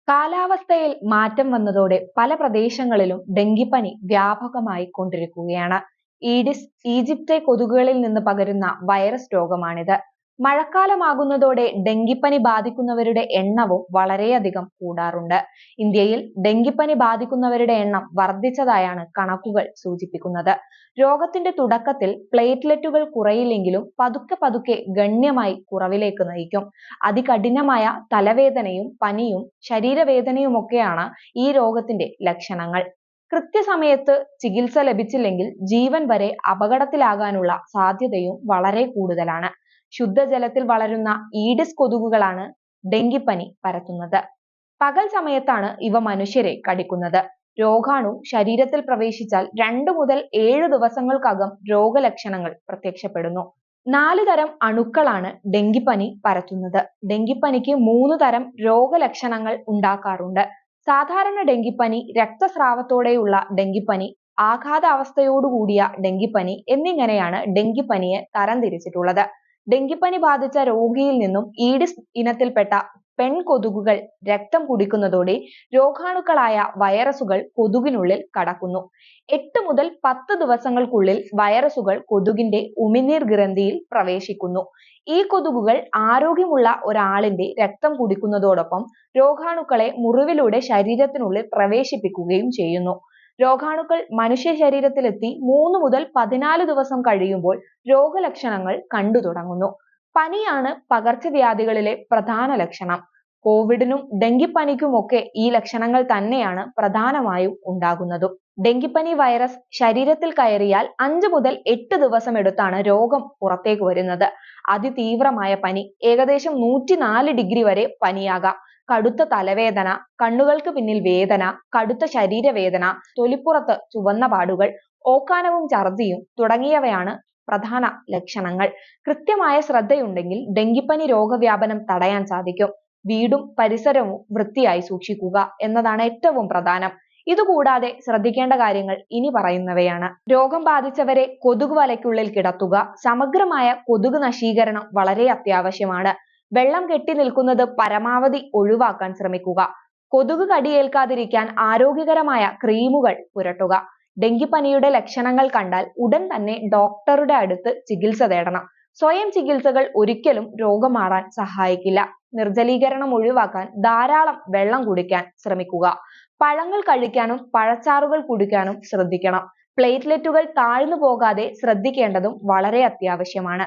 കാലാവസ്ഥയിൽ മാറ്റം വന്നതോടെ പല പ്രദേശങ്ങളിലും ഡെങ്കിപ്പനി വ്യാപകമായി കൊണ്ടിരിക്കുകയാണ്. ഈഡിസ് ഈജിപ്തെ കൊതുകുകളിൽ നിന്ന് പകരുന്ന വൈറസ് രോഗമാണിത്. മഴക്കാലമാകുന്നതോടെ ഡെങ്കിപ്പനി ബാധിക്കുന്നവരുടെ എണ്ണവും വളരെയധികം കൂടാറുണ്ട്. ഇന്ത്യയിൽ ഡെങ്കിപ്പനി ബാധിക്കുന്നവരുടെ എണ്ണം വർദ്ധിച്ചതായാണ് കണക്കുകൾ സൂചിപ്പിക്കുന്നത്. രോഗത്തിന്റെ തുടക്കത്തിൽ പ്ലേറ്റ്ലെറ്റുകൾ കുറയില്ലെങ്കിലും പതുക്കെ പതുക്കെ ഗണ്യമായി കുറവിലേക്ക് നയിക്കും. അതികഠിനമായ തലവേദനയും പനിയും ശരീരവേദനയുമൊക്കെയാണ് ഈ രോഗത്തിന്റെ ലക്ഷണങ്ങൾ. കൃത്യസമയത്ത് ചികിത്സ ലഭിച്ചില്ലെങ്കിൽ ജീവൻ വരെ അപകടത്തിലാകാനുള്ള സാധ്യതയും വളരെ കൂടുതലാണ്. ശുദ്ധജലത്തിൽ വളരുന്ന ഈഡിസ് കൊതുകുകളാണ് ഡെങ്കിപ്പനി പരത്തുന്നത്. പകൽ സമയത്താണ് ഇവ മനുഷ്യരെ കടിക്കുന്നത്. രോഗാണു ശരീരത്തിൽ പ്രവേശിച്ചാൽ 2 മുതൽ 7 ദിവസങ്ങൾക്കകം രോഗലക്ഷണങ്ങൾ പ്രത്യക്ഷപ്പെടുന്നു. 4 തരം അണുക്കളാണ് ഡെങ്കിപ്പനി പരത്തുന്നത്. ഡെങ്കിപ്പനിക്ക് 3 തരം രോഗലക്ഷണങ്ങൾ ഉണ്ടാക്കാറുണ്ട്. സാധാരണ ഡെങ്കിപ്പനി, രക്തസ്രാവത്തോടെയുള്ള ഡെങ്കിപ്പനി, ആഘാതാവസ്ഥയോടുകൂടിയ ഡെങ്കിപ്പനി എന്നിങ്ങനെയാണ് ഡെങ്കിപ്പനിയെ തരംതിരിച്ചിട്ടുള്ളത്. ഡെങ്കിപ്പനി ബാധിച്ച രോഗിയിൽ നിന്നും ഈഡിസ് ഇനത്തിൽപ്പെട്ട പെൺകൊതുകുകൾ രക്തം കുടിക്കുന്നതോടെ രോഗാണുക്കളായ വൈറസുകൾ കൊതുകിനുള്ളിൽ കടക്കുന്നു. 8 മുതൽ 10 ദിവസങ്ങൾക്കുള്ളിൽ വൈറസുകൾ കൊതുകിന്റെ ഉമിനീർ ഗ്രന്ഥിയിൽ പ്രവേശിക്കുന്നു. ഈ കൊതുകുകൾ ആരോഗ്യമുള്ള ഒരാളിന്റെ രക്തം കുടിക്കുന്നതോടൊപ്പം രോഗാണുക്കളെ മുറിവിലൂടെ ശരീരത്തിനുള്ളിൽ പ്രവേശിപ്പിക്കുകയും ചെയ്യുന്നു. രോഗാണുക്കൾ മനുഷ്യ ശരീരത്തിലെത്തി 3 മുതൽ 14 ദിവസം കഴിയുമ്പോൾ രോഗലക്ഷണങ്ങൾ കണ്ടു തുടങ്ങുന്നു. പനിയാണ് പകർച്ചവ്യാധികളിലെ പ്രധാന ലക്ഷണം. കോവിഡിനും ഡെങ്കിപ്പനിക്കുമൊക്കെ ഈ ലക്ഷണങ്ങൾ തന്നെയാണ് പ്രധാനമായും ഉണ്ടാകുന്നതും. ഡെങ്കിപ്പനി വൈറസ് ശരീരത്തിൽ കയറിയാൽ 5 മുതൽ 8 ദിവസം എടുത്താണ് രോഗം പുറത്തേക്ക് വരുന്നത്. അതിതീവ്രമായ പനി, ഏകദേശം 104 ഡിഗ്രി വരെ പനിയാകാം. കടുത്ത തലവേദന, കണ്ണുകൾക്ക് പിന്നിൽ വേദന, കടുത്ത ശരീരവേദന, തൊലിപ്പുറത്ത് ചുവന്ന പാടുകൾ, ഓക്കാനവും ഛർദിയും തുടങ്ങിയവയാണ് പ്രധാന ലക്ഷണങ്ങൾ. കൃത്യമായ ശ്രദ്ധയുണ്ടെങ്കിൽ ഡെങ്കിപ്പനി രോഗവ്യാപനം തടയാൻ സാധിക്കും. വീടും പരിസരവും വൃത്തിയായി സൂക്ഷിക്കുക എന്നതാണ് ഏറ്റവും പ്രധാനം. ഇതുകൂടാതെ ശ്രദ്ധിക്കേണ്ട കാര്യങ്ങൾ ഇനി പറയുന്നവയാണ്. രോഗം ബാധിച്ചവരെ കൊതുക് വലയ്ക്കുള്ളിൽ കിടത്തുക. സമഗ്രമായ കൊതുക് നശീകരണം വളരെ അത്യാവശ്യമാണ്. വെള്ളം കെട്ടി നിൽക്കുന്നത് പരമാവധി ഒഴിവാക്കാൻ ശ്രമിക്കുക. കൊതുക് കടിയേൽക്കാതിരിക്കാൻ ആരോഗ്യകരമായ ക്രീമുകൾ പുരട്ടുക. ഡെങ്കിപ്പനിയുടെ ലക്ഷണങ്ങൾ കണ്ടാൽ ഉടൻ തന്നെ ഡോക്ടറുടെ അടുത്ത് ചികിത്സ തേടണം. സ്വയം ചികിത്സകൾ ഒരിക്കലും രോഗം മാറാൻ സഹായിക്കില്ല. നിർജ്ജലീകരണം ഒഴിവാക്കാൻ ധാരാളം വെള്ളം കുടിക്കാൻ ശ്രമിക്കുക. പഴങ്ങൾ കഴിക്കാനും പഴച്ചാറുകൾ കുടിക്കാനും ശ്രദ്ധിക്കണം. പ്ലേറ്റ്ലെറ്റുകൾ താഴ്ന്നു പോകാതെ ശ്രദ്ധിക്കേണ്ടതും വളരെ അത്യാവശ്യമാണ്.